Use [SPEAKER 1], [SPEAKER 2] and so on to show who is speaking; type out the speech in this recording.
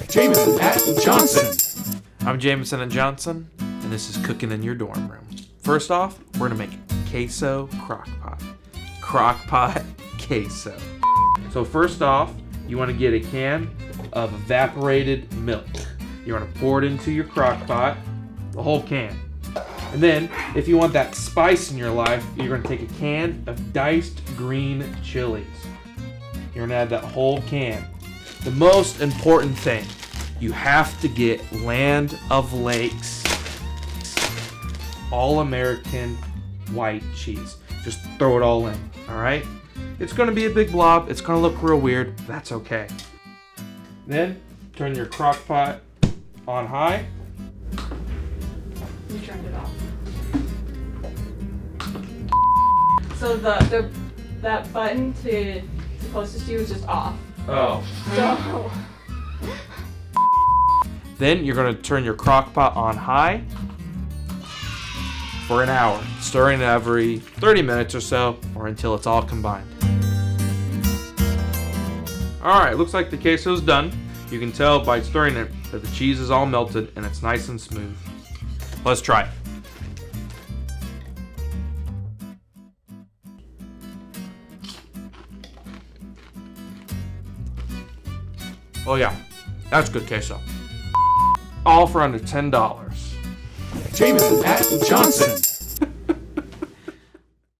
[SPEAKER 1] Jameson at Johnson.
[SPEAKER 2] I'm Jameson and Johnson, and this is Cooking in Your Dorm Room. First off, we're gonna make queso crockpot. Crockpot queso. So first off, you wanna get a can of evaporated milk. You wanna pour it into your crockpot, the whole can. And then, if you want that spice in your life, you're gonna take a can of diced green chilies. You're gonna add that whole can. The most important thing, you have to get Land of Lakes All-American white cheese. Just throw it all in, all right? It's gonna be a big blob. It's gonna look real weird. That's okay. Then, turn your crock pot on high.
[SPEAKER 3] You turned it off. So that button to closest to you is just off.
[SPEAKER 2] Oh.
[SPEAKER 3] So
[SPEAKER 2] Then you're gonna turn your crock pot on high for an hour, stirring it every 30 minutes or so, or until it's all combined. All right, looks like the queso's done. You can tell by stirring it that the cheese is all melted and it's nice and smooth. Let's try it. Oh yeah, that's good queso. All for under $10.
[SPEAKER 1] Jameson at Johnson.